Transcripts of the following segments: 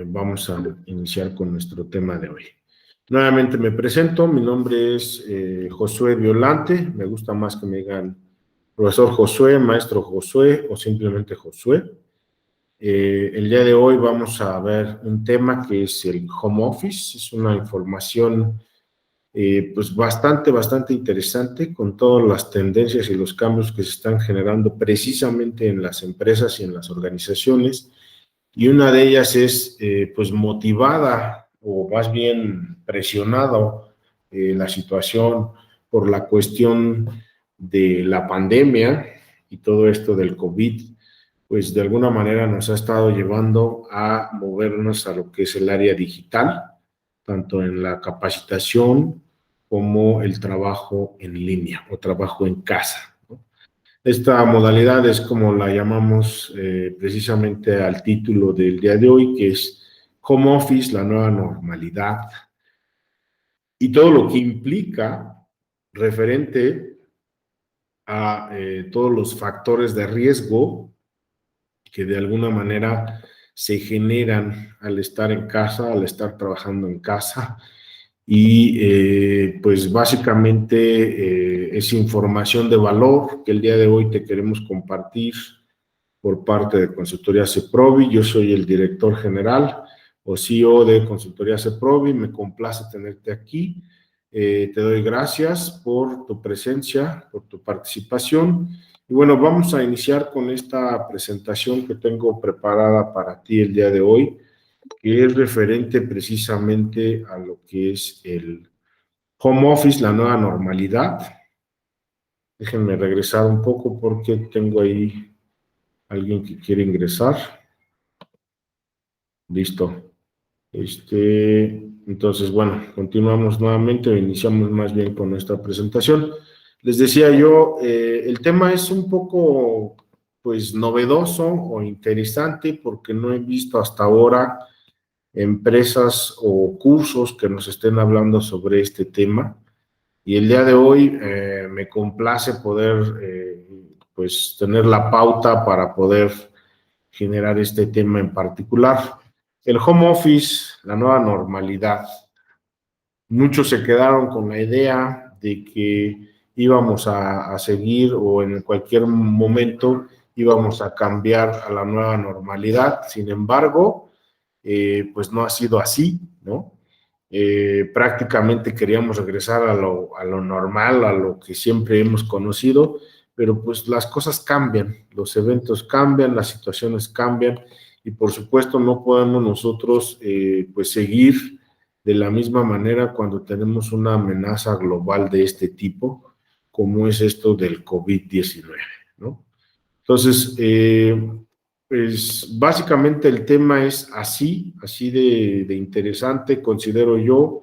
Vamos a iniciar con nuestro tema de hoy. Nuevamente me presento, mi nombre es Josué Violante, me gusta más que me digan profesor Josué, maestro Josué o simplemente Josué. El día de hoy vamos a ver un tema que es el home office, es una información pues bastante interesante con todas las tendencias y los cambios que se están generando precisamente en las empresas y en las organizaciones. Y una de ellas es, pues, motivada o más bien presionado la situación por la cuestión de la pandemia y todo esto del COVID, pues de alguna manera nos ha estado llevando a movernos a lo que es el área digital, tanto en la capacitación como el trabajo en línea o trabajo en casa. Esta modalidad es como la llamamos precisamente al título del día de hoy, que es Home Office, la nueva normalidad, y todo lo que implica referente a todos los factores de riesgo que de alguna manera se generan al estar en casa, al estar trabajando en casa. Y pues básicamente es información de valor que el día de hoy te queremos compartir por parte de Consultoría CEPROVI. Yo soy el director general o CEO de Consultoría CEPROVI. Me complace tenerte aquí. Te doy gracias por tu presencia, por tu participación. Y bueno, vamos a iniciar con esta presentación que tengo preparada para ti el día de hoy, que es referente precisamente a lo que es el home office, la nueva normalidad. Déjenme regresar un poco porque tengo ahí alguien que quiere ingresar. Listo. Entonces, bueno, continuamos nuevamente, o iniciamos más bien con nuestra presentación. Les decía yo, el tema es un poco, pues, novedoso o interesante porque no he visto hasta ahora empresas o cursos que nos estén hablando sobre este tema. Y el día de hoy me complace poder, pues, tener la pauta para poder generar este tema en particular. El home office, la nueva normalidad. Muchos se quedaron con la idea de que íbamos a seguir o en cualquier momento íbamos a cambiar a la nueva normalidad. Sin embargo, pues no ha sido así, ¿no? Prácticamente queríamos regresar a lo normal, a lo que siempre hemos conocido, pero pues las cosas cambian, los eventos cambian, las situaciones cambian y por supuesto no podemos nosotros pues seguir de la misma manera cuando tenemos una amenaza global de este tipo, como es esto del COVID-19, ¿no? Entonces, pues básicamente el tema es así de interesante, considero yo,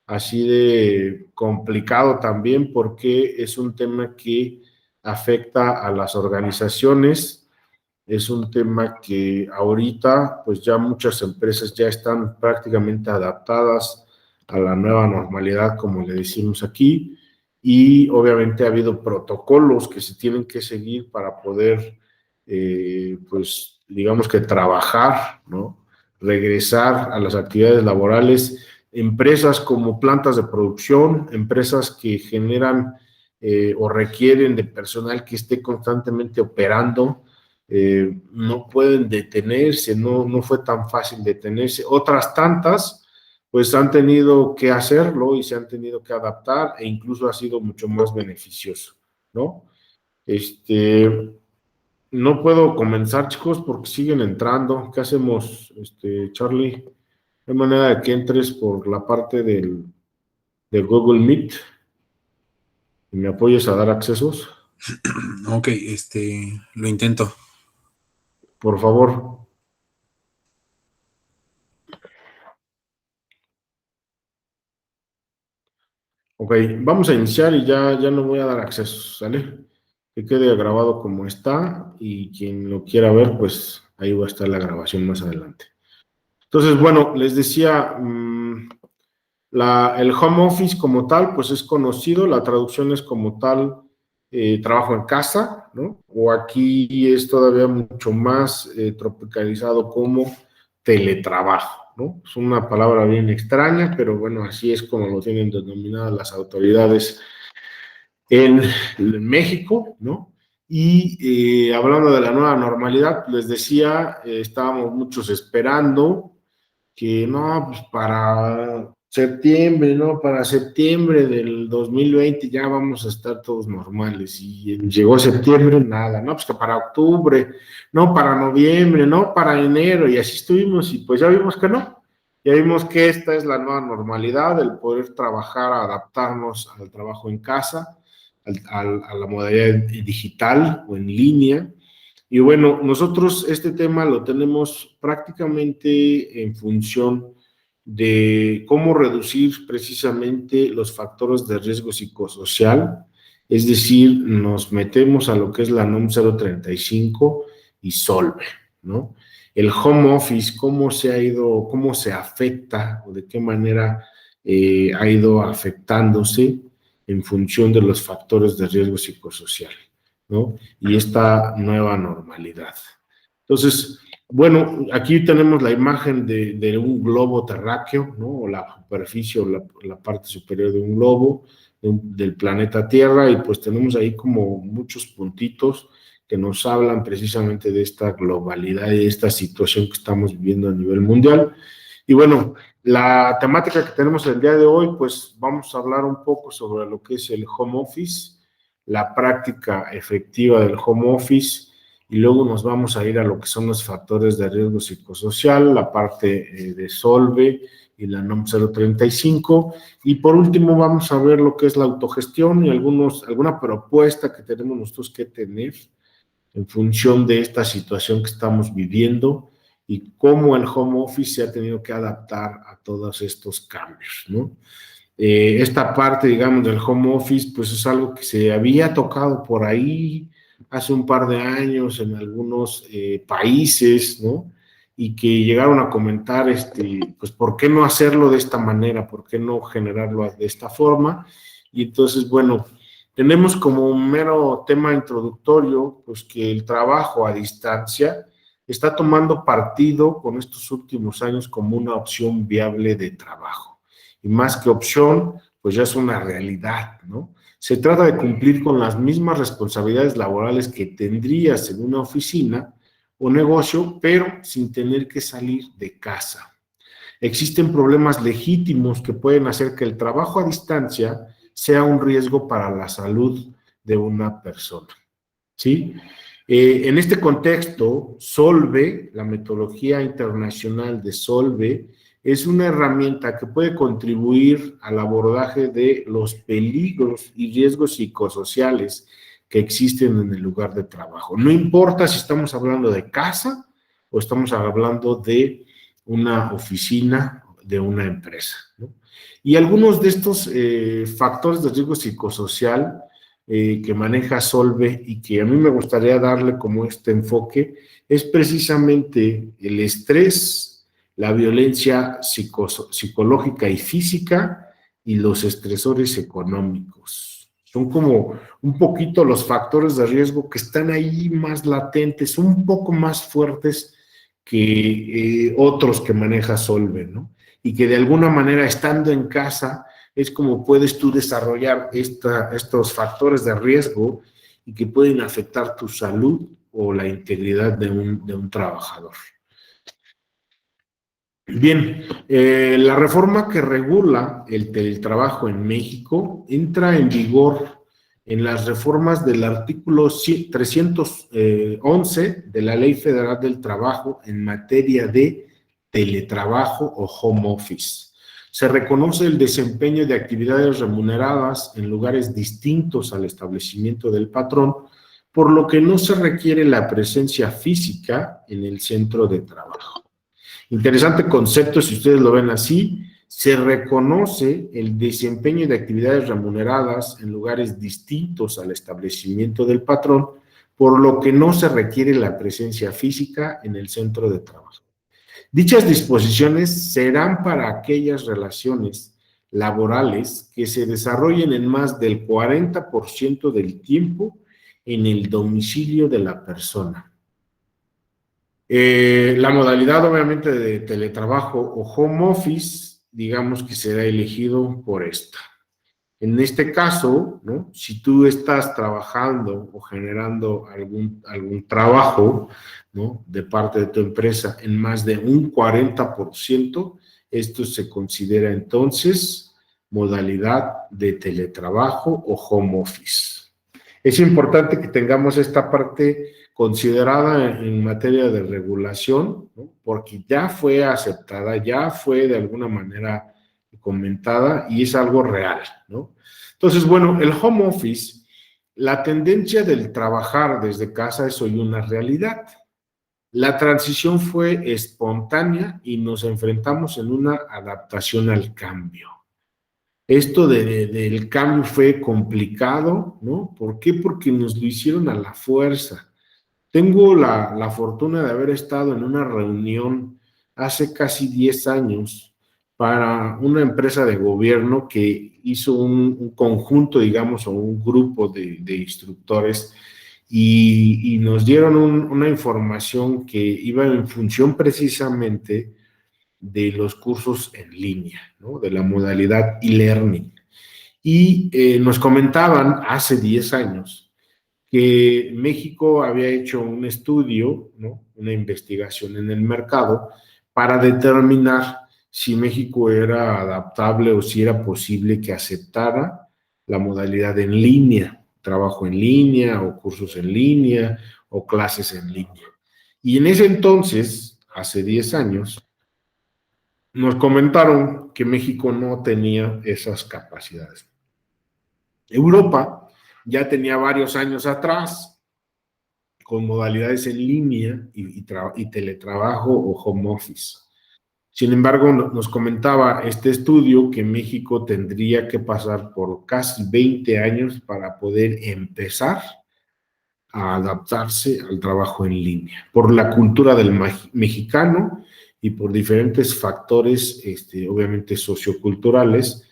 así de complicado también, porque es un tema que afecta a las organizaciones, es un tema que ahorita, pues ya muchas empresas ya están prácticamente adaptadas a la nueva normalidad, como le decimos aquí, y obviamente ha habido protocolos que se tienen que seguir para poder, pues digamos que trabajar, ¿no? Regresar a las actividades laborales, empresas como plantas de producción, empresas que generan o requieren de personal que esté constantemente operando, no pueden detenerse, no fue tan fácil detenerse. Otras tantas, pues han tenido que hacerlo y se han tenido que adaptar e incluso ha sido mucho más beneficioso, ¿no? No puedo comenzar, chicos, porque siguen entrando. ¿Qué hacemos, Charlie? ¿Hay manera de que entres por la parte de Google Meet y me apoyes a dar accesos? Ok, lo intento. Por favor. Ok, vamos a iniciar y ya no voy a dar acceso, ¿sale? Que quede grabado como está y quien lo quiera ver, pues ahí va a estar la grabación más adelante. Entonces, bueno, les decía, el home office como tal, pues es conocido, la traducción es como tal, trabajo en casa, ¿no? O aquí es todavía mucho más tropicalizado como teletrabajo, ¿no? Es una palabra bien extraña, pero bueno, así es como lo tienen denominadas las autoridades en México, ¿no? Y hablando de la nueva normalidad, les decía, estábamos muchos esperando que no, pues para septiembre, ¿no? Para septiembre del 2020 ya vamos a estar todos normales. Y llegó septiembre, nada, ¿no? Pues que para octubre, no, para noviembre, no, para enero, y así estuvimos, y pues ya vimos que no. Ya vimos que esta es la nueva normalidad, el poder trabajar, adaptarnos al trabajo en casa, a la modalidad digital o en línea. Y bueno, nosotros este tema lo tenemos prácticamente en función de cómo reducir precisamente los factores de riesgo psicosocial, es decir, nos metemos a lo que es la NOM 035 y Solve, ¿no? El home office, cómo se ha ido, cómo se afecta o de qué manera ha ido afectándose en función de los factores de riesgo psicosocial, ¿no? Y esta nueva normalidad. Entonces, bueno, aquí tenemos la imagen de un globo terráqueo, ¿no? O la superficie o la parte superior de un globo del planeta Tierra, y pues tenemos ahí como muchos puntitos que nos hablan precisamente de esta globalidad y de esta situación que estamos viviendo a nivel mundial. Y bueno, la temática que tenemos el día de hoy, pues vamos a hablar un poco sobre lo que es el home office, la práctica efectiva del home office, y luego nos vamos a ir a lo que son los factores de riesgo psicosocial, la parte de Solve y la NOM 035, y por último vamos a ver lo que es la autogestión y alguna propuesta que tenemos nosotros que tener en función de esta situación que estamos viviendo y cómo el home office se ha tenido que adaptar a todos estos cambios, ¿no? Esta parte, digamos, del home office, pues es algo que se había tocado por ahí hace un par de años en algunos países, ¿no? Y que llegaron a comentar, pues, ¿por qué no hacerlo de esta manera? ¿Por qué no generarlo de esta forma? Y entonces, bueno, tenemos como un mero tema introductorio, pues que el trabajo a distancia está tomando partido con estos últimos años como una opción viable de trabajo. Y más que opción, pues ya es una realidad, ¿no? Se trata de cumplir con las mismas responsabilidades laborales que tendrías en una oficina o negocio, pero sin tener que salir de casa. Existen problemas legítimos que pueden hacer que el trabajo a distancia sea un riesgo para la salud de una persona, ¿sí? En este contexto, Solve, la metodología internacional de Solve, es una herramienta que puede contribuir al abordaje de los peligros y riesgos psicosociales que existen en el lugar de trabajo. No importa si estamos hablando de casa o estamos hablando de una oficina, de una empresa, ¿no? Y algunos de estos factores de riesgo psicosocial que maneja Solve y que a mí me gustaría darle como este enfoque es precisamente el estrés, la violencia psicológica y física y los estresores económicos. Son como un poquito los factores de riesgo que están ahí más latentes, un poco más fuertes que otros que maneja Solve, ¿no? Y que de alguna manera, estando en casa, es como puedes tú desarrollar estos factores de riesgo y que pueden afectar tu salud o la integridad de un trabajador. Bien, la reforma que regula el teletrabajo en México entra en vigor en las reformas del artículo 311 de la Ley Federal del Trabajo en materia de teletrabajo o home office. Se reconoce el desempeño de actividades remuneradas en lugares distintos al establecimiento del patrón, por lo que no se requiere la presencia física en el centro de trabajo. Interesante concepto, si ustedes lo ven así. Se reconoce el desempeño de actividades remuneradas en lugares distintos al establecimiento del patrón, por lo que no se requiere la presencia física en el centro de trabajo. Dichas disposiciones serán para aquellas relaciones laborales que se desarrollen en más del 40% del tiempo en el domicilio de la persona. La modalidad, obviamente, de teletrabajo o home office, digamos que será elegido por esta. En este caso, ¿no? Si tú estás trabajando o generando algún trabajo, ¿no? De parte de tu empresa en más de un 40%, esto se considera entonces modalidad de teletrabajo o home office. Es importante que tengamos esta parte considerada en materia de regulación, ¿no? Porque ya fue aceptada, ya fue de alguna manera comentada y es algo real, ¿no? Entonces, bueno, el home office, la tendencia del trabajar desde casa es hoy una realidad. La transición fue espontánea y nos enfrentamos en una adaptación al cambio. Esto del cambio fue complicado, ¿no? ¿Por qué? Porque nos lo hicieron a la fuerza. Tengo la fortuna de haber estado en una reunión hace casi 10 años para una empresa de gobierno que hizo un conjunto, digamos, o un grupo de instructores y nos dieron una información que iba en función precisamente de los cursos en línea, ¿no? De la modalidad e-learning. Y nos comentaban hace 10 años que México había hecho un estudio, ¿no? Una investigación en el mercado para determinar si México era adaptable o si era posible que aceptara la modalidad en línea, trabajo en línea o cursos en línea o clases en línea. Y en ese entonces, hace 10 años, nos comentaron que México no tenía esas capacidades. Europa ya tenía varios años atrás con modalidades en línea y teletrabajo o home office. Sin embargo, nos comentaba este estudio que México tendría que pasar por casi 20 años para poder empezar a adaptarse al trabajo en línea, por la cultura del mexicano y por diferentes factores, obviamente socioculturales,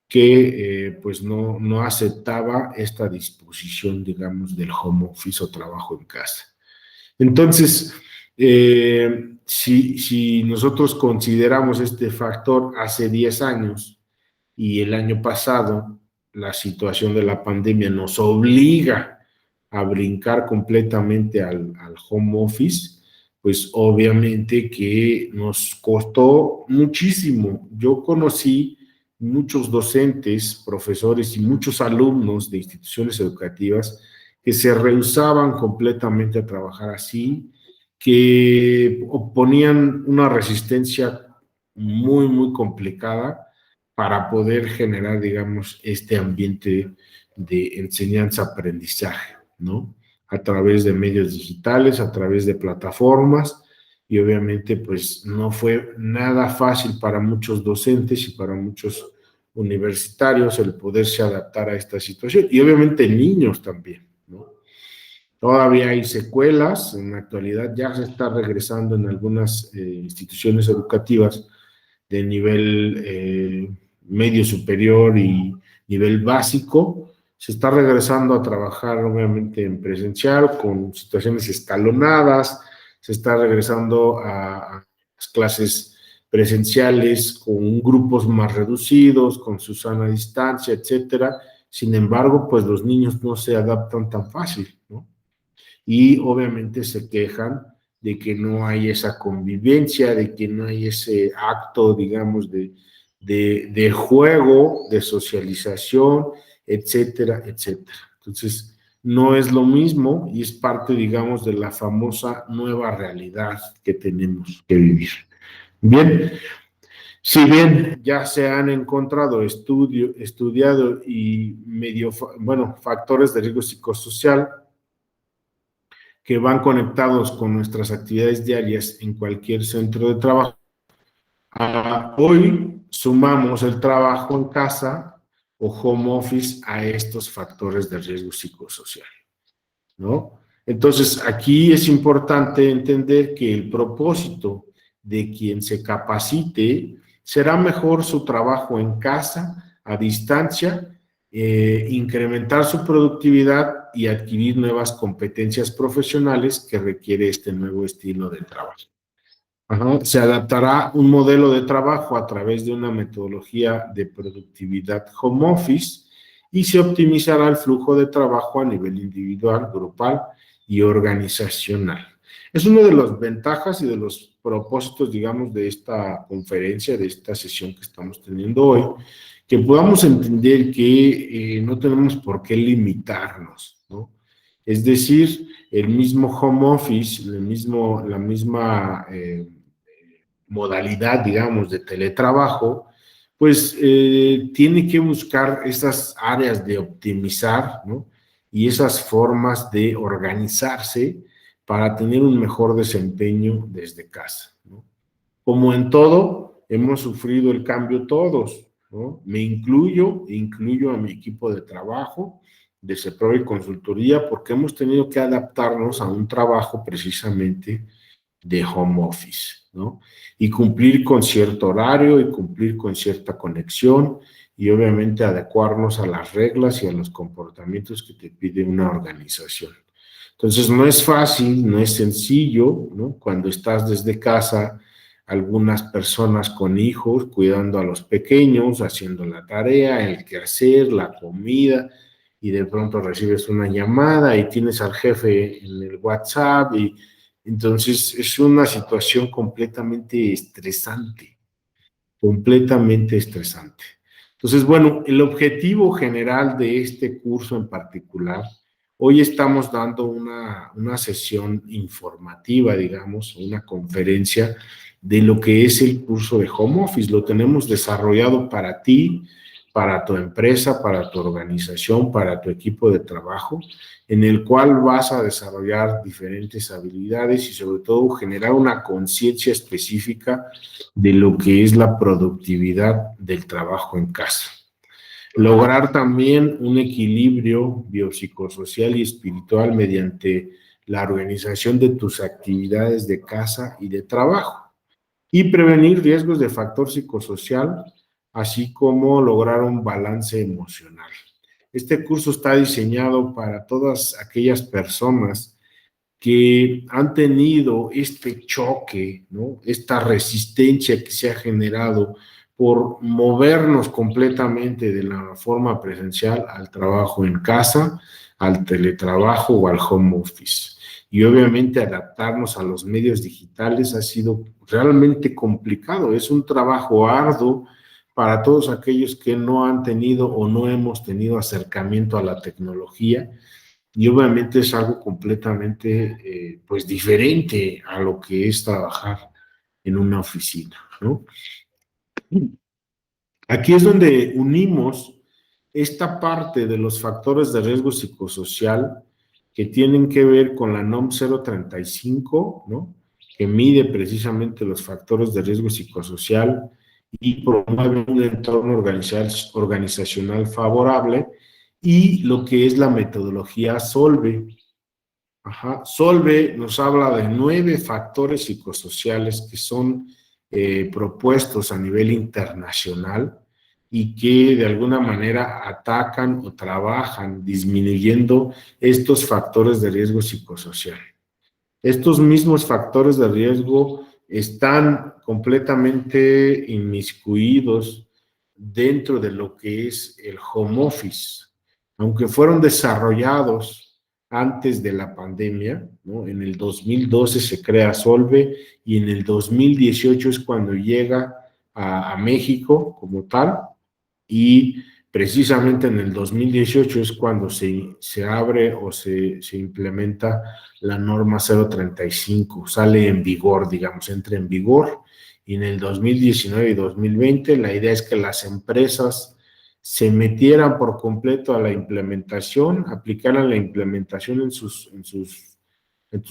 que pues no aceptaba esta disposición, digamos, del home office o trabajo en casa. Entonces, si nosotros consideramos este factor hace 10 años y el año pasado, la situación de la pandemia nos obliga a brincar completamente al home office, pues obviamente que nos costó muchísimo. Yo conocí muchos docentes, profesores y muchos alumnos de instituciones educativas que se rehusaban completamente a trabajar así, que oponían una resistencia muy, muy complicada para poder generar, digamos, este ambiente de enseñanza-aprendizaje, ¿no? A través de medios digitales, a través de plataformas, y obviamente, pues, no fue nada fácil para muchos docentes y para muchos universitarios el poderse adaptar a esta situación, y obviamente niños también, ¿no? Todavía hay secuelas, en la actualidad ya se está regresando en algunas instituciones educativas de nivel medio superior y nivel básico, se está regresando a trabajar obviamente en presencial con situaciones escalonadas, se está regresando a las clases presenciales con grupos más reducidos, con su sana distancia, etcétera. Sin embargo, pues los niños no se adaptan tan fácil, ¿no? Y obviamente se quejan de que no hay esa convivencia, de que no hay ese acto, digamos, de juego, de socialización, etcétera, etcétera. Entonces, no es lo mismo y es parte, digamos, de la famosa nueva realidad que tenemos que vivir. Bien, si bien ya se han encontrado estudiado y factores de riesgo psicosocial que van conectados con nuestras actividades diarias en cualquier centro de trabajo. Hoy sumamos el trabajo en casa o home office a estos factores de riesgo psicosocial, ¿no? Entonces, aquí es importante entender que el propósito de quien se capacite será mejor su trabajo en casa, a distancia, incrementar su productividad y adquirir nuevas competencias profesionales que requiere este nuevo estilo de trabajo. Ajá. Se adaptará un modelo de trabajo a través de una metodología de productividad home office y se optimizará el flujo de trabajo a nivel individual, grupal y organizacional. Es una de las ventajas y de los propósitos, digamos, de esta conferencia, de esta sesión que estamos teniendo hoy, que podamos entender que no tenemos por qué limitarnos, ¿no? Es decir, el mismo home office, la misma modalidad, digamos, de teletrabajo, pues tiene que buscar esas áreas de optimizar, ¿no? Y esas formas de organizarse para tener un mejor desempeño desde casa, ¿no? Como en todo, hemos sufrido el cambio todos, ¿no? Me incluyo a mi equipo de trabajo, de CEPRO y consultoría, porque hemos tenido que adaptarnos a un trabajo precisamente de home office, ¿no? Y cumplir con cierto horario y cumplir con cierta conexión y obviamente adecuarnos a las reglas y a los comportamientos que te pide una organización. Entonces, no es fácil, no es sencillo, ¿no? Cuando estás desde casa, algunas personas con hijos cuidando a los pequeños, haciendo la tarea, el quehacer, la comida, y de pronto recibes una llamada y tienes al jefe en el WhatsApp y entonces es una situación completamente estresante, completamente estresante. Entonces, bueno, el objetivo general de este curso en particular, hoy estamos dando una sesión informativa, digamos, una conferencia de lo que es el curso de home office. Lo tenemos desarrollado para ti, para tu empresa, para tu organización, para tu equipo de trabajo, en el cual vas a desarrollar diferentes habilidades y sobre todo generar una conciencia específica de lo que es la productividad del trabajo en casa. Lograr también un equilibrio biopsicosocial y espiritual mediante la organización de tus actividades de casa y de trabajo. Y prevenir riesgos de factor psicosocial, así como lograr un balance emocional. Este curso está diseñado para todas aquellas personas que han tenido este choque, ¿no? Esta resistencia que se ha generado por movernos completamente de la forma presencial al trabajo en casa, al teletrabajo o al home office. Y obviamente adaptarnos a los medios digitales ha sido realmente complicado, es un trabajo arduo para todos aquellos que no han tenido o no hemos tenido acercamiento a la tecnología y obviamente es algo completamente pues diferente a lo que es trabajar en una oficina, ¿no? Aquí es donde unimos esta parte de los factores de riesgo psicosocial que tienen que ver con la NOM 035, ¿no? Que mide precisamente los factores de riesgo psicosocial y promueve un entorno organizacional favorable, y lo que es la metodología Solve. Ajá. Solve nos habla de 9 factores psicosociales que son propuestos a nivel internacional y que de alguna manera atacan o trabajan disminuyendo estos factores de riesgo psicosocial. Estos mismos factores de riesgo están completamente inmiscuidos dentro de lo que es el home office, aunque fueron desarrollados antes de la pandemia, ¿no? En el 2012 se crea Solve y en el 2018 es cuando llega a México como tal, y precisamente en el 2018 es cuando se abre o se implementa la norma 035, sale en vigor, digamos, entra en vigor, y en el 2019 y 2020 la idea es que las empresas se metieran por completo a la implementación, aplicaran la implementación en sus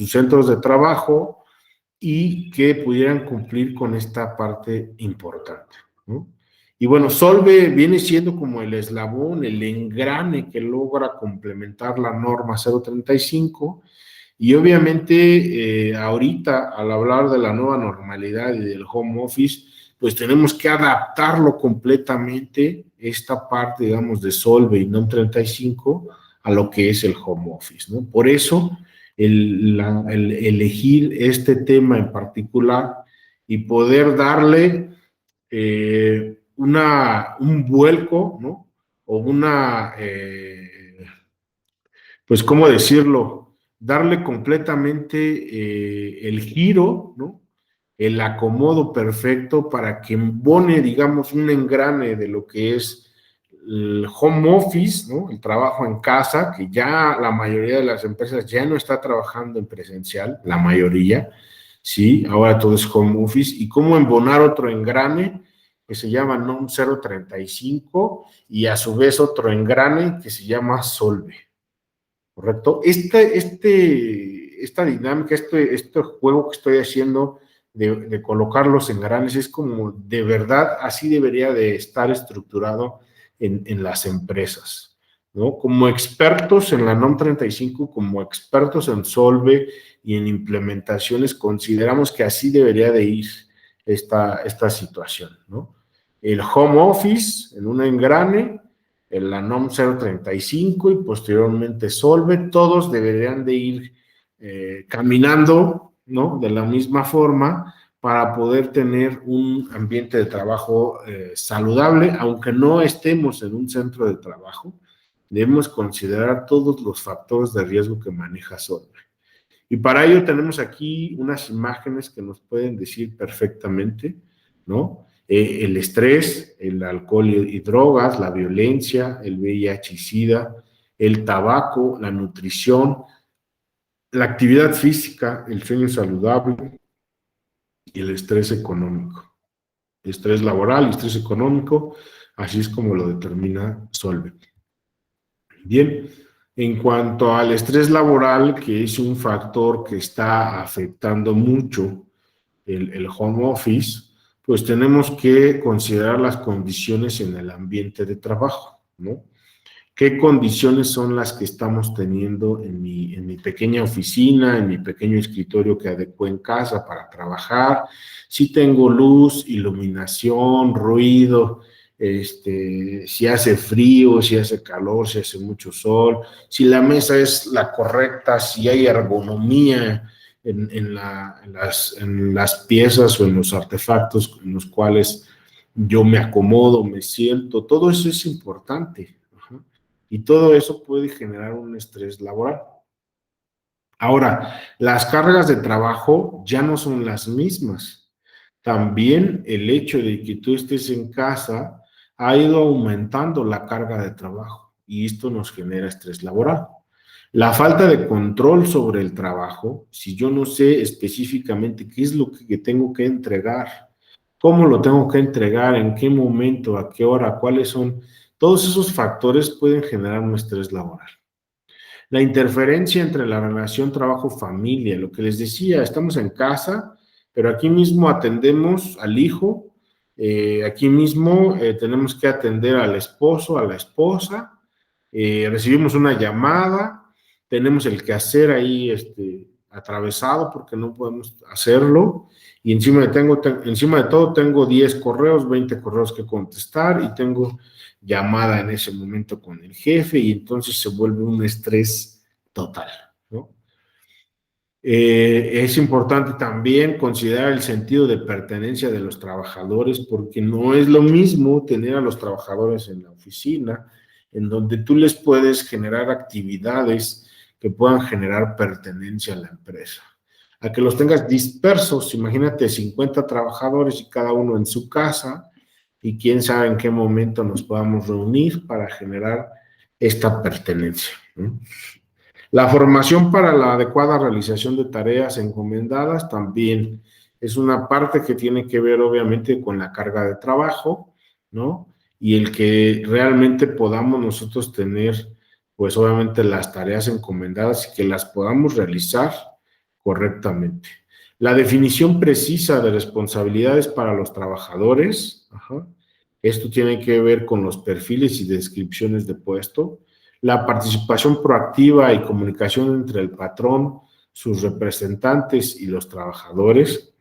centros de trabajo y que pudieran cumplir con esta parte importante, ¿no? Y bueno, Solve viene siendo como el eslabón, el engrane que logra complementar la norma 035, y obviamente ahorita al hablar de la nueva normalidad y del home office, pues tenemos que adaptarlo completamente, esta parte, digamos, de Solve y NOM 35 a lo que es el home office, ¿no? Por eso, el elegir este tema en particular y poder darle un vuelco, ¿no? O pues, ¿cómo decirlo? Darle completamente el giro, ¿no? El acomodo perfecto para que embone, digamos, un engrane de lo que es el home office, ¿no? El trabajo en casa, que ya la mayoría de las empresas ya no está trabajando en presencial, la mayoría, ¿sí? Ahora todo es home office. ¿Y cómo embonar otro engrane que se llama NOM 035 y a su vez otro engrane que se llama Solve? ¿Correcto? Esta dinámica, este juego que estoy haciendo de colocar los engranes es como de verdad así debería de estar estructurado en las empresas, ¿no? Como expertos en la NOM 35, como expertos en Solve y en implementaciones, consideramos que así debería de ir esta situación, ¿no? El home office en un engrane, la NOM 035 y posteriormente Solve, todos deberían de ir caminando, ¿no? De la misma forma para poder tener un ambiente de trabajo saludable, aunque no estemos en un centro de trabajo, debemos considerar todos los factores de riesgo que maneja Solve. Y para ello tenemos aquí unas imágenes que nos pueden decir perfectamente, ¿no? El estrés, el alcohol y drogas, la violencia, el VIH y SIDA, el tabaco, la nutrición, la actividad física, el sueño saludable y el estrés económico. Estrés laboral y estrés económico, así es como lo determina Solve. Bien, en cuanto al estrés laboral, que es un factor que está afectando mucho el home office, pues tenemos que considerar las condiciones en el ambiente de trabajo, ¿no? ¿Qué condiciones son las que estamos teniendo en mi pequeña oficina, en mi pequeño escritorio que adecué en casa para trabajar? Si tengo luz, iluminación, ruido, si hace frío, si hace calor, si hace mucho sol, si la mesa es la correcta, si hay ergonomía en las piezas o en los artefactos en los cuales yo me acomodo, me siento, todo eso es importante. Y todo eso puede generar un estrés laboral. Ahora, las cargas de trabajo ya no son las mismas. También el hecho de que tú estés en casa ha ido aumentando la carga de trabajo y esto nos genera estrés laboral. La falta de control sobre el trabajo, si yo no sé específicamente qué es lo que tengo que entregar, cómo lo tengo que entregar, en qué momento, a qué hora, cuáles son, todos esos factores pueden generar un estrés laboral. La interferencia entre la relación trabajo-familia, lo que les decía, estamos en casa, pero aquí mismo atendemos al hijo, aquí mismo tenemos que atender al esposo, a la esposa, recibimos una llamada, tenemos el quehacer ahí atravesado porque no podemos hacerlo, y encima de todo tengo 10 correos, 20 correos que contestar y tengo llamada en ese momento con el jefe y entonces se vuelve un estrés total, ¿no? Es importante también considerar el sentido de pertenencia de los trabajadores porque no es lo mismo tener a los trabajadores en la oficina en donde tú les puedes generar actividades que puedan generar pertenencia a la empresa. A que los tengas dispersos, imagínate 50 trabajadores y cada uno en su casa y quién sabe en qué momento nos podamos reunir para generar esta pertenencia, ¿no? La formación para la adecuada realización de tareas encomendadas también es una parte que tiene que ver obviamente con la carga de trabajo, ¿no? Y el que realmente podamos nosotros tener, pues obviamente las tareas encomendadas y que las podamos realizar correctamente. La definición precisa de responsabilidades para los trabajadores, esto tiene que ver con los perfiles y descripciones de puesto, la participación proactiva y comunicación entre el patrón, sus representantes y los trabajadores,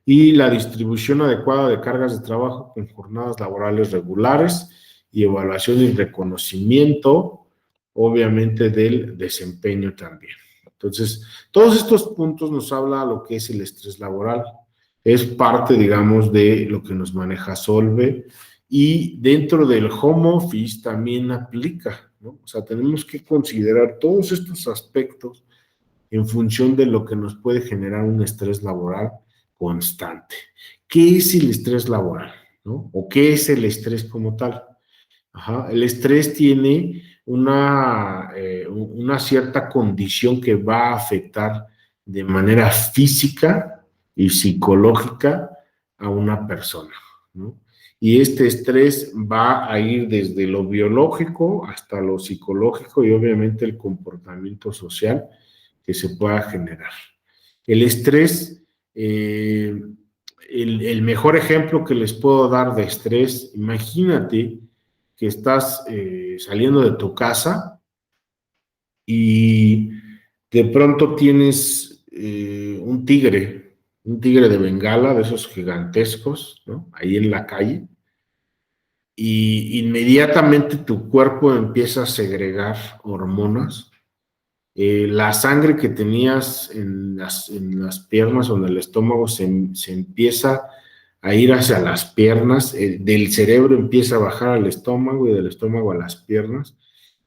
y la distribución adecuada de cargas de trabajo con jornadas laborales regulares y evaluación y reconocimiento, obviamente, del desempeño también. Entonces, todos estos puntos nos habla de lo que es el estrés laboral. Es parte, digamos, de lo que nos maneja Solve, y dentro del home office también aplica, ¿no? O sea, tenemos que considerar todos estos aspectos en función de lo que nos puede generar un estrés laboral constante. ¿Qué es el estrés laboral? ¿No? ¿O qué es el estrés como tal? Ajá. El estrés tiene una cierta condición que va a afectar de manera física y psicológica a una persona, ¿no? Y este estrés va a ir desde lo biológico hasta lo psicológico y obviamente el comportamiento social que se pueda generar. El estrés, el mejor ejemplo que les puedo dar de estrés, imagínate que estás saliendo de tu casa y de pronto tienes un tigre de Bengala, de esos gigantescos, ¿no? Ahí en la calle, y inmediatamente tu cuerpo empieza a segregar hormonas. La sangre que tenías en las piernas o en el estómago se empieza a ir hacia las piernas, del cerebro empieza a bajar al estómago y del estómago a las piernas,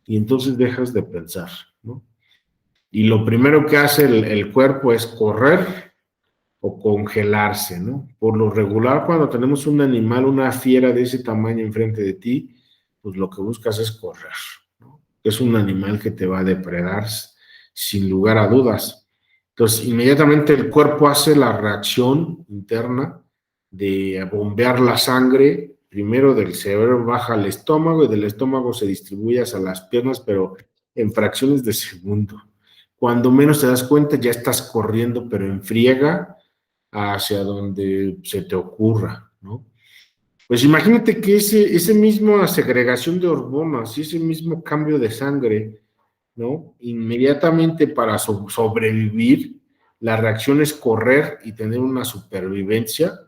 y entonces dejas de pensar, ¿no? Y lo primero que hace el cuerpo es correr o congelarse, ¿no? Por lo regular, cuando tenemos un animal, una fiera de ese tamaño enfrente de ti, pues lo que buscas es correr, ¿no? Es un animal que te va a depredar sin lugar a dudas. Entonces, inmediatamente el cuerpo hace la reacción interna de bombear la sangre, primero del cerebro baja al estómago y del estómago se distribuye hacia las piernas, pero en fracciones de segundo. Cuando menos te das cuenta, ya estás corriendo, pero en friega, hacia donde se te ocurra, ¿no? Pues imagínate que ese misma segregación de hormonas y ese mismo cambio de sangre, ¿no? Inmediatamente para sobrevivir, la reacción es correr y tener una supervivencia.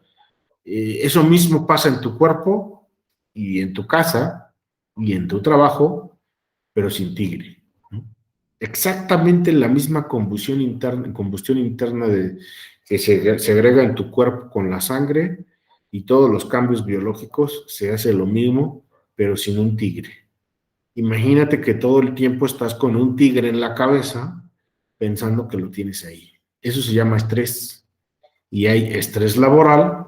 Eso mismo pasa en tu cuerpo y en tu casa y en tu trabajo, pero sin tigre, ¿no? Exactamente la misma combustión interna que se segrega en tu cuerpo con la sangre y todos los cambios biológicos, se hace lo mismo, pero sin un tigre. Imagínate que todo el tiempo estás con un tigre en la cabeza pensando que lo tienes ahí. Eso se llama estrés. Y hay estrés laboral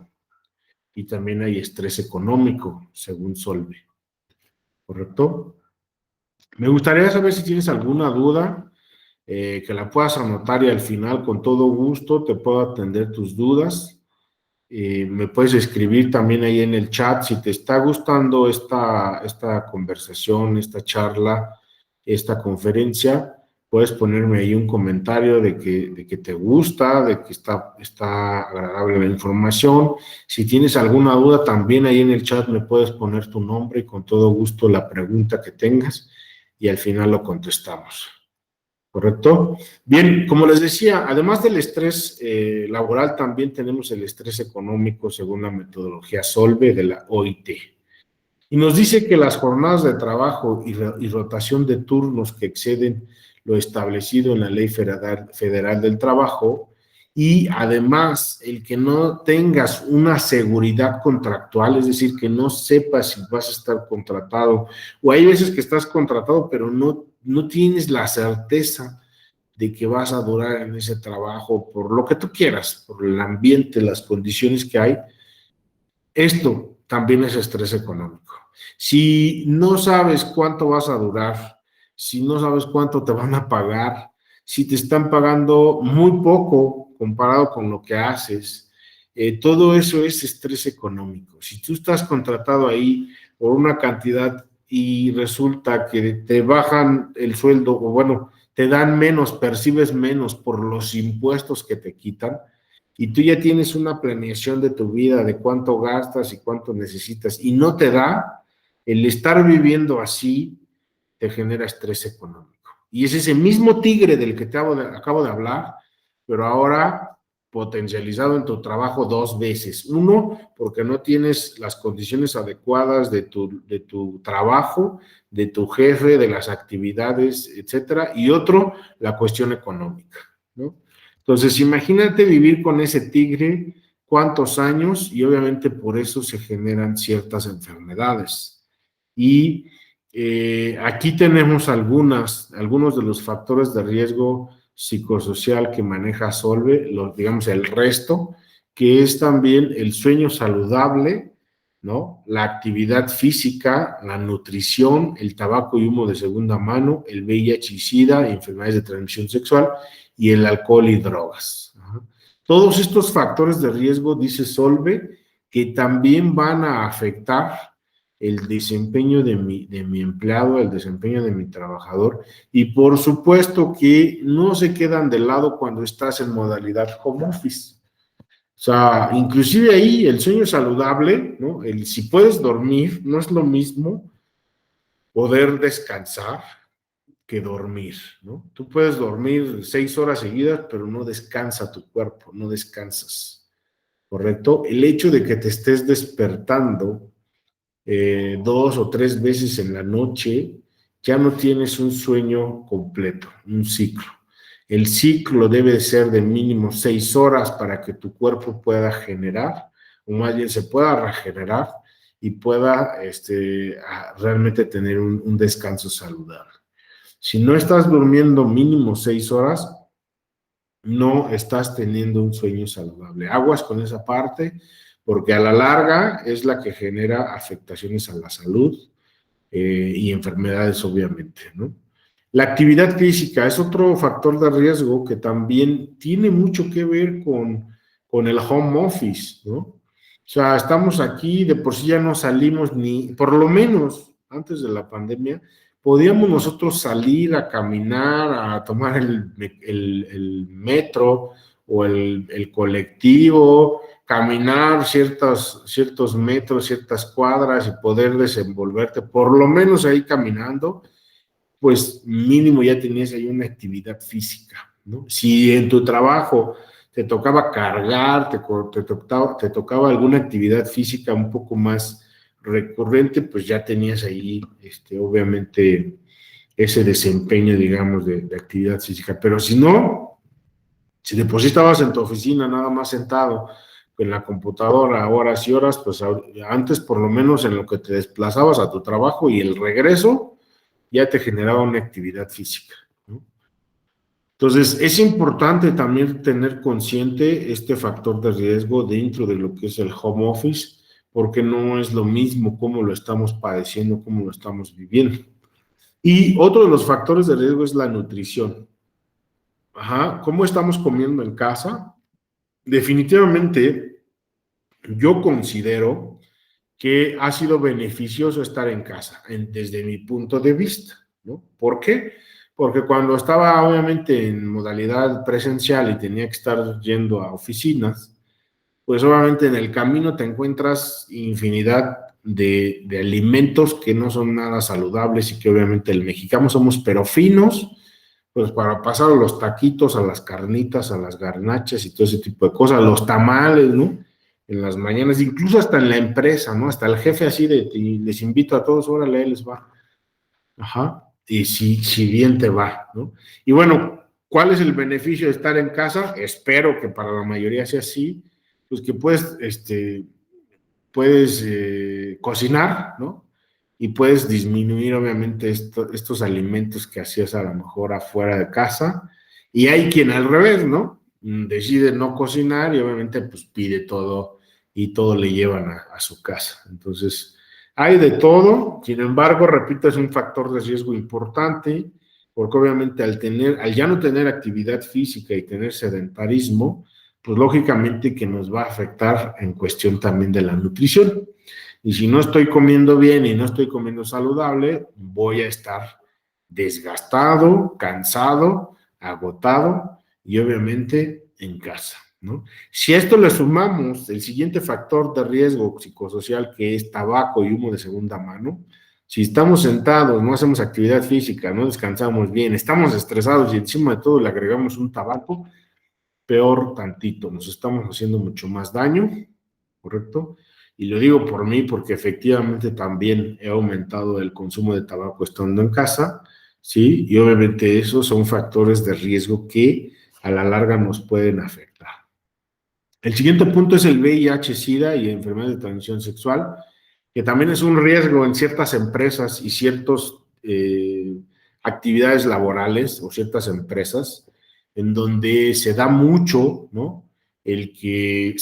y también hay estrés económico, según Solve. ¿Correcto? Me gustaría saber si tienes alguna duda, que la puedas anotar y al final, con todo gusto, te puedo atender tus dudas. Me puedes escribir también ahí en el chat si te está gustando esta conversación, esta charla, esta conferencia. Puedes ponerme ahí un comentario de que te gusta, de que está agradable la información. Si tienes alguna duda, también ahí en el chat me puedes poner tu nombre y con todo gusto la pregunta que tengas y al final lo contestamos. ¿Correcto? Bien, como les decía, además del estrés laboral, también tenemos el estrés económico según la metodología Solve de la OIT. Y nos dice que las jornadas de trabajo y rotación de turnos que exceden lo establecido en la Ley Federal del Trabajo, y además el que no tengas una seguridad contractual, es decir, que no sepas si vas a estar contratado, o hay veces que estás contratado pero no tienes la certeza de que vas a durar en ese trabajo por lo que tú quieras, por el ambiente, las condiciones que hay. Esto también es estrés económico. Si no sabes cuánto vas a durar, si no sabes cuánto te van a pagar, si te están pagando muy poco comparado con lo que haces, todo eso es estrés económico. Si tú estás contratado ahí por una cantidad y resulta que te bajan el sueldo, o bueno, te dan menos, percibes menos por los impuestos que te quitan, y tú ya tienes una planeación de tu vida, de cuánto gastas y cuánto necesitas, y no te da, el estar viviendo así te genera estrés económico. Y es ese mismo tigre del que acabo de hablar, pero ahora potencializado en tu trabajo 2 veces. Uno, porque no tienes las condiciones adecuadas de tu trabajo, de tu jefe, de las actividades, etcétera. Y otro, la cuestión económica, ¿no? Entonces, imagínate vivir con ese tigre cuántos años y obviamente por eso se generan ciertas enfermedades. Y aquí tenemos algunos de los factores de riesgo psicosocial que maneja Solve, digamos el resto, que es también el sueño saludable, ¿no? La actividad física, la nutrición, el tabaco y humo de segunda mano, el VIH y SIDA, enfermedades de transmisión sexual y el alcohol y drogas. Todos estos factores de riesgo, dice Solve, que también van a afectar el desempeño de mi empleado, el desempeño de mi trabajador, y por supuesto que no se quedan de lado cuando estás en modalidad home office. O sea, inclusive ahí el sueño saludable, ¿no? Si puedes dormir, no es lo mismo poder descansar que dormir, ¿no? Tú puedes dormir 6 horas seguidas, pero no descansa tu cuerpo, no descansas, ¿correcto? El hecho de que te estés despertando 2 o 3 veces en la noche, ya no tienes un sueño completo, un ciclo. El ciclo debe ser de mínimo 6 horas para que tu cuerpo pueda generar, o más bien se pueda regenerar y pueda realmente tener un descanso saludable. Si no estás durmiendo mínimo 6 horas, no estás teniendo un sueño saludable. Aguas con esa parte, porque a la larga es la que genera afectaciones a la salud y enfermedades, obviamente, ¿no? La actividad física es otro factor de riesgo que también tiene mucho que ver con el home office, ¿no? O sea, estamos aquí, de por sí ya no salimos ni, por lo menos antes de la pandemia, podíamos nosotros salir a caminar, a tomar el metro o el colectivo, caminar ciertos metros, ciertas cuadras y poder desenvolverte, por lo menos ahí caminando, pues mínimo ya tenías ahí una actividad física, ¿no? Si en tu trabajo te tocaba cargar, te tocaba alguna actividad física un poco más recurrente, pues ya tenías ahí, obviamente, ese desempeño, digamos, de actividad física. Pero si no, si de por sí estabas en tu oficina nada más sentado en la computadora horas y horas, pues antes por lo menos en lo que te desplazabas a tu trabajo y el regreso, ya te generaba una actividad física, ¿no? Entonces, es importante también tener consciente este factor de riesgo dentro de lo que es el home office, porque no es lo mismo cómo lo estamos padeciendo, cómo lo estamos viviendo. Y otro de los factores de riesgo es la nutrición. Ajá, ¿cómo estamos comiendo en casa? Definitivamente, yo considero que ha sido beneficioso estar en casa, desde mi punto de vista, ¿no? ¿Por qué? Porque cuando estaba obviamente en modalidad presencial y tenía que estar yendo a oficinas, pues obviamente en el camino te encuentras infinidad de alimentos que no son nada saludables y que obviamente el mexicano somos pero finos, pues para pasar a los taquitos, a las carnitas, a las garnachas y todo ese tipo de cosas, los tamales, ¿no? En las mañanas, incluso hasta en la empresa, ¿no? Hasta el jefe así y les invito a todos, órale, ahí les va. Ajá, y si bien te va, ¿no? Y bueno, ¿cuál es el beneficio de estar en casa? Espero que para la mayoría sea así, pues que puedes cocinar, ¿no? Y puedes disminuir obviamente estos alimentos que hacías a lo mejor afuera de casa. Y hay quien al revés, ¿no? Decide no cocinar y obviamente pues pide todo y todo le llevan a su casa. Entonces, hay de todo. Sin embargo, repito, es un factor de riesgo importante porque obviamente al ya no tener actividad física y tener sedentarismo, pues lógicamente que nos va a afectar en cuestión también de la nutrición. Y si no estoy comiendo bien y no estoy comiendo saludable, voy a estar desgastado, cansado, agotado y obviamente en casa, ¿no? Si a esto le sumamos el siguiente factor de riesgo psicosocial que es tabaco y humo de segunda mano, si estamos sentados, no hacemos actividad física, no descansamos bien, estamos estresados y encima de todo le agregamos un tabaco, peor tantito, nos estamos haciendo mucho más daño, ¿correcto? Y lo digo por mí porque efectivamente también he aumentado el consumo de tabaco estando en casa, ¿sí? Y obviamente esos son factores de riesgo que a la larga nos pueden afectar. El siguiente punto es el VIH, SIDA y enfermedades de transmisión sexual, que también es un riesgo en ciertas empresas y ciertas actividades laborales o ciertas empresas en donde se da mucho, ¿no? El que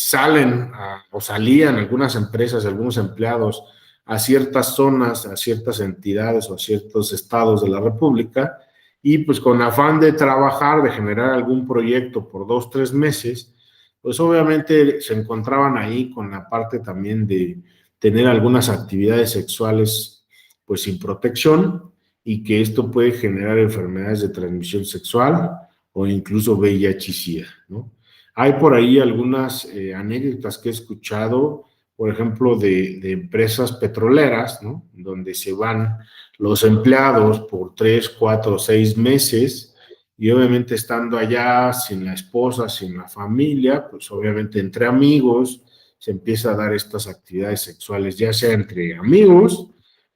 o salían algunas empresas, algunos empleados a ciertas zonas, a ciertas entidades o a ciertos estados de la República y pues con afán de trabajar, de generar algún proyecto por 2, 3 meses, pues obviamente se encontraban ahí con la parte también de tener algunas actividades sexuales pues sin protección y que esto puede generar enfermedades de transmisión sexual o incluso VIH y SIDA, ¿no? Hay por ahí algunas anécdotas que he escuchado, por ejemplo, de empresas petroleras, ¿no? Donde se van los empleados por 3, 4, 6 meses y obviamente estando allá sin la esposa, sin la familia, pues obviamente entre amigos se empieza a dar estas actividades sexuales, ya sea entre amigos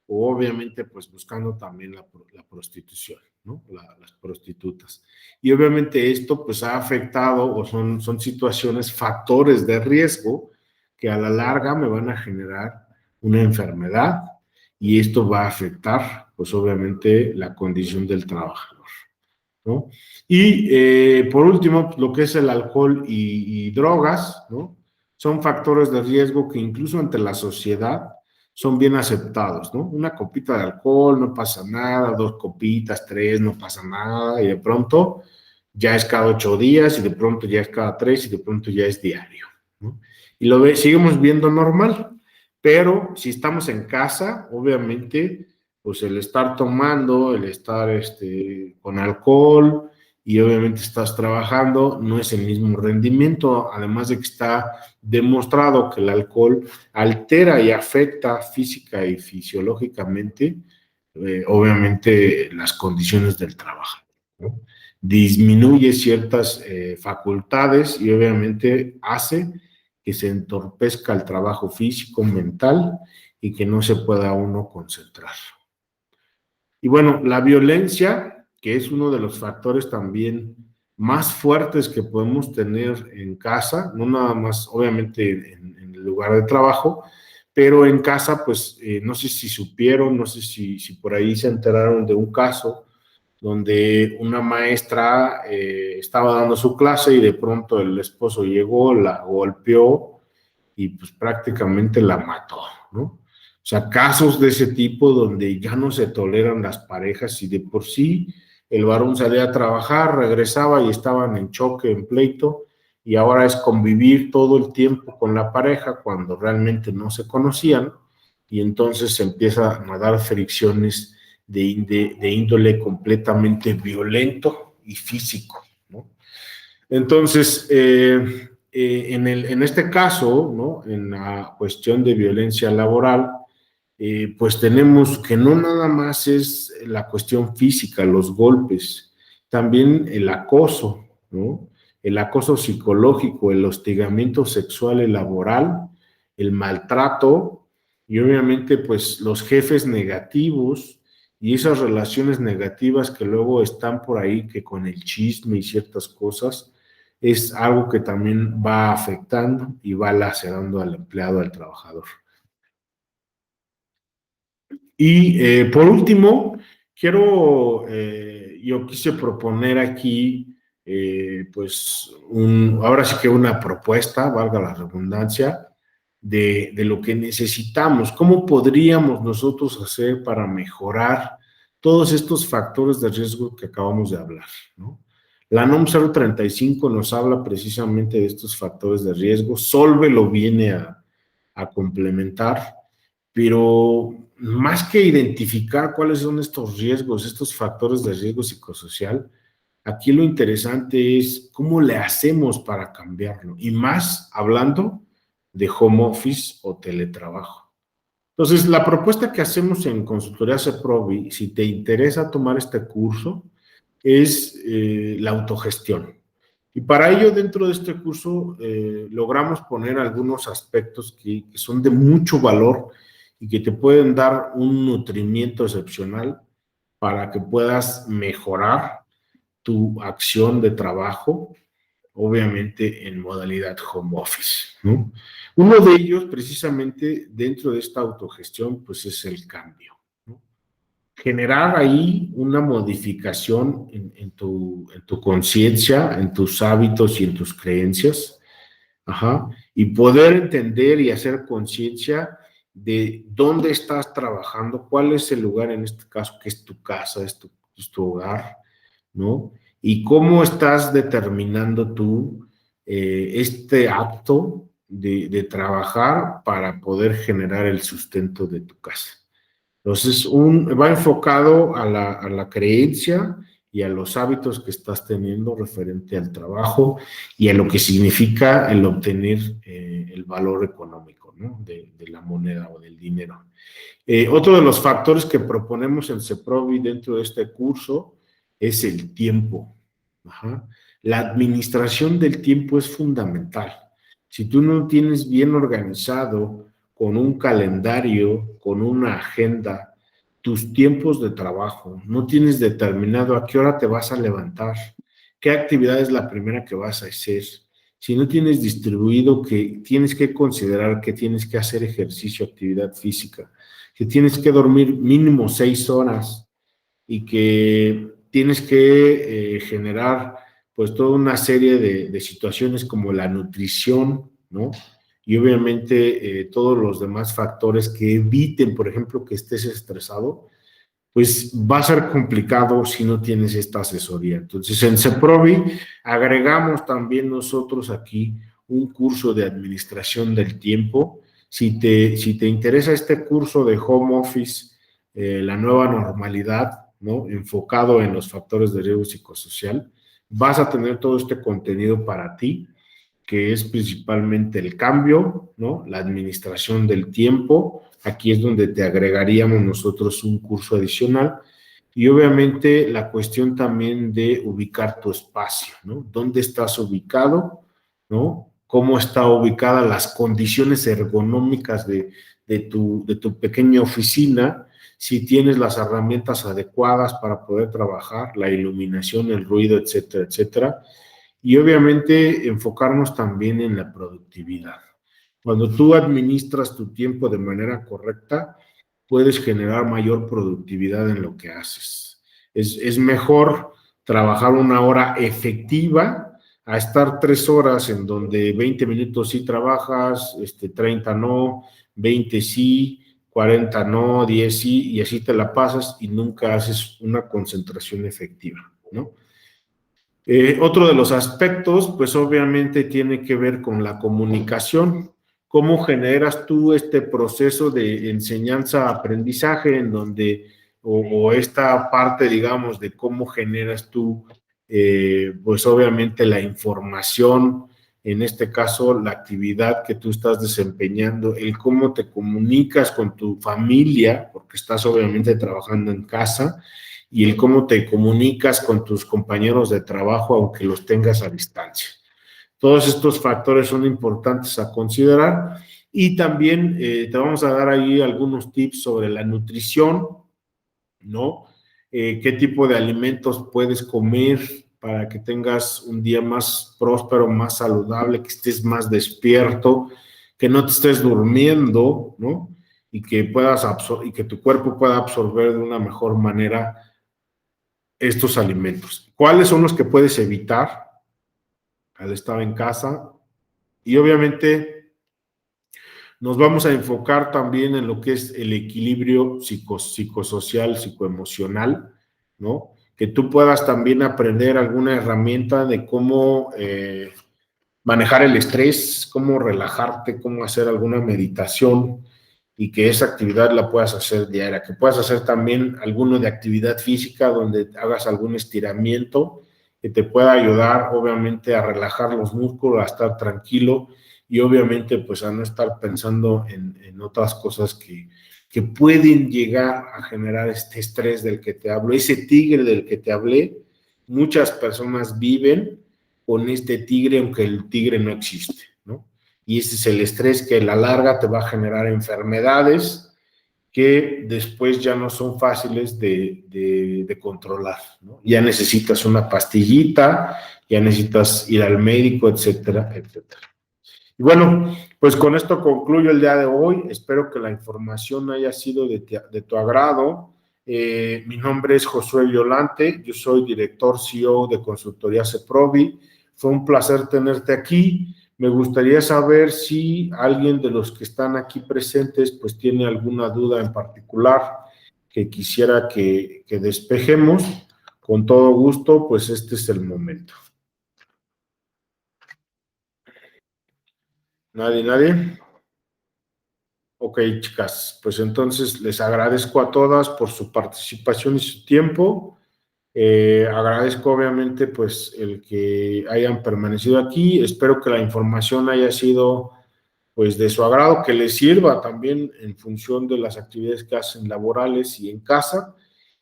o obviamente pues buscando también la prostitución, ¿no? Las prostitutas. Y obviamente esto pues ha afectado o son situaciones, factores de riesgo que a la larga me van a generar una enfermedad y esto va a afectar pues obviamente la condición del trabajador, ¿no? Y por último, lo que es el alcohol y drogas, ¿no? Son factores de riesgo que incluso ante la sociedad son bien aceptados, ¿no? Una copita de alcohol, no pasa nada, 2 copitas, 3, no pasa nada, y de pronto ya es cada 8 días, y de pronto ya es cada 3, y de pronto ya es diario, ¿no? Y seguimos viendo normal, pero si estamos en casa, obviamente pues el estar tomando, el estar con alcohol y obviamente estás trabajando, no es el mismo rendimiento, además de que está demostrado que el alcohol altera y afecta física y fisiológicamente, obviamente, las condiciones del trabajo, ¿no? Disminuye ciertas facultades y obviamente hace que se entorpezca el trabajo físico, mental y que no se pueda uno concentrar. Y bueno, la violencia, que es uno de los factores también más fuertes que podemos tener en casa, no nada más obviamente en el lugar de trabajo, pero en casa, pues no sé si supieron, no sé si por ahí se enteraron de un caso donde una maestra estaba dando su clase y de pronto el esposo llegó, la golpeó y pues prácticamente la mató, ¿no? O sea, casos de ese tipo donde ya no se toleran las parejas y de por sí el varón salía a trabajar, regresaba y estaban en choque, en pleito, y ahora es convivir todo el tiempo con la pareja cuando realmente no se conocían y entonces se empiezan a dar fricciones de índole completamente violento y físico, ¿no? Entonces, en este caso, ¿no? En la cuestión de violencia laboral, pues tenemos que no nada más es la cuestión física, los golpes, también el acoso, ¿no? El acoso psicológico, el hostigamiento sexual y laboral, el maltrato y obviamente pues los jefes negativos y esas relaciones negativas que luego están por ahí, que con el chisme y ciertas cosas, es algo que también va afectando y va lacerando al empleado, al trabajador. Y por último, yo quise proponer aquí, pues, ahora sí que una propuesta, valga la redundancia, de lo que necesitamos, cómo podríamos nosotros hacer para mejorar todos estos factores de riesgo que acabamos de hablar, ¿no? La NOM 035 nos habla precisamente de estos factores de riesgo, Solve lo viene a complementar, pero más que identificar cuáles son estos riesgos, estos factores de riesgo psicosocial, aquí lo interesante es cómo le hacemos para cambiarlo, y más hablando de home office o teletrabajo. Entonces, la propuesta que hacemos en Consultoría CEPROVI, si te interesa tomar este curso, es la autogestión. Y para ello, dentro de este curso, logramos poner algunos aspectos que son de mucho valor y que te pueden dar un nutrimiento excepcional para que puedas mejorar tu acción de trabajo, obviamente en modalidad home office, ¿no? Uno de ellos, precisamente, dentro de esta autogestión, pues es el cambio, ¿no? Generar ahí una modificación en tu conciencia, en tus hábitos y en tus creencias, ajá, y poder entender y hacer conciencia de dónde estás trabajando, cuál es el lugar en este caso, que es tu casa, es tu hogar, ¿no? Y cómo estás determinando tú este acto de trabajar para poder generar el sustento de tu casa. Entonces, va enfocado a la creencia y a los hábitos que estás teniendo referente al trabajo y a lo que significa el obtener el valor económico, ¿no? De la moneda o del dinero. Otro de los factores que proponemos en CEPROVI dentro de este curso es el tiempo. Ajá. La administración del tiempo es fundamental. Si tú no tienes bien organizado con un calendario, con una agenda, tus tiempos de trabajo, no tienes determinado a qué hora te vas a levantar, qué actividad es la primera que vas a hacer, si no tienes distribuido que tienes que considerar que tienes que hacer ejercicio, actividad física, que tienes que dormir mínimo 6 horas y que tienes que generar pues toda una serie de situaciones como la nutrición, ¿no? Y obviamente todos los demás factores que eviten, por ejemplo, que estés estresado, pues va a ser complicado si no tienes esta asesoría. Entonces, en CEPROVI agregamos también nosotros aquí un curso de administración del tiempo. Si te interesa este curso de home office, la nueva normalidad, ¿no? Enfocado en los factores de riesgo psicosocial, vas a tener todo este contenido para ti, que es principalmente el cambio, ¿no? La administración del tiempo. Aquí es donde te agregaríamos nosotros un curso adicional. Y obviamente la cuestión también de ubicar tu espacio, ¿no? ¿Dónde estás ubicado? ¿No? ¿Cómo está ubicada las condiciones ergonómicas de tu pequeña oficina? Si tienes las herramientas adecuadas para poder trabajar, la iluminación, el ruido, etcétera, etcétera. Y obviamente enfocarnos también en la productividad. Cuando tú administras tu tiempo de manera correcta, puedes generar mayor productividad en lo que haces. Es mejor trabajar una hora efectiva a estar 3 horas en donde 20 minutos sí trabajas, 30 no, 20 sí, 40 no, 10 sí, y así te la pasas y nunca haces una concentración efectiva, ¿no? Otro de los aspectos, pues obviamente tiene que ver con la comunicación. ¿Cómo generas tú este proceso de enseñanza-aprendizaje en donde, o esta parte, digamos, de cómo generas tú, pues obviamente la información, en este caso la actividad que tú estás desempeñando, el cómo te comunicas con tu familia, porque estás obviamente trabajando en casa, y el cómo te comunicas con tus compañeros de trabajo, aunque los tengas a distancia. Todos estos factores son importantes a considerar y también te vamos a dar ahí algunos tips sobre la nutrición, ¿no? Qué tipo de alimentos puedes comer para que tengas un día más próspero, más saludable, que estés más despierto, que no te estés durmiendo, ¿no? Y que y que tu cuerpo pueda absorber de una mejor manera estos alimentos. ¿Cuáles son los que puedes evitar al estar en casa? Y obviamente nos vamos a enfocar también en lo que es el equilibrio psicosocial, psicoemocional, ¿no? Que tú puedas también aprender alguna herramienta de cómo manejar el estrés, cómo relajarte, cómo hacer alguna meditación y que esa actividad la puedas hacer diaria, que puedas hacer también alguno de actividad física donde hagas algún estiramiento que te pueda ayudar obviamente a relajar los músculos, a estar tranquilo y obviamente pues a no estar pensando en otras cosas que pueden llegar a generar este estrés del que te hablo, ese tigre del que te hablé. Muchas personas viven con este tigre, aunque el tigre no existe, ¿no? Y ese es el estrés que a la larga te va a generar enfermedades que después ya no son fáciles de controlar, ¿no? Ya necesitas una pastillita, ya necesitas ir al médico, etcétera, etcétera. Y bueno, pues con esto concluyo el día de hoy. Espero que la información haya sido de tu agrado. Mi nombre es Josué Violante, yo soy director CEO de Consultoría CEPROVI. Fue un placer tenerte aquí. Me gustaría saber si alguien de los que están aquí presentes pues tiene alguna duda en particular que quisiera que despejemos. Con todo gusto, pues este es el momento. ¿Nadie? Ok, chicas, pues entonces les agradezco a todas por su participación y su tiempo. Agradezco obviamente pues el que hayan permanecido aquí. Espero que la información haya sido pues de su agrado, que les sirva también en función de las actividades que hacen laborales y en casa.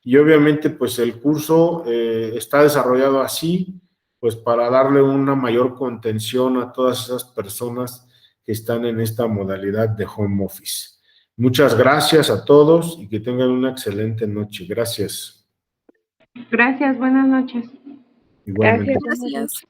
Y obviamente pues el curso está desarrollado así pues para darle una mayor contención a todas esas personas que están en esta modalidad de home office. Muchas gracias a todos y que tengan una excelente noche. Gracias. Gracias, buenas noches. Igualmente. Gracias.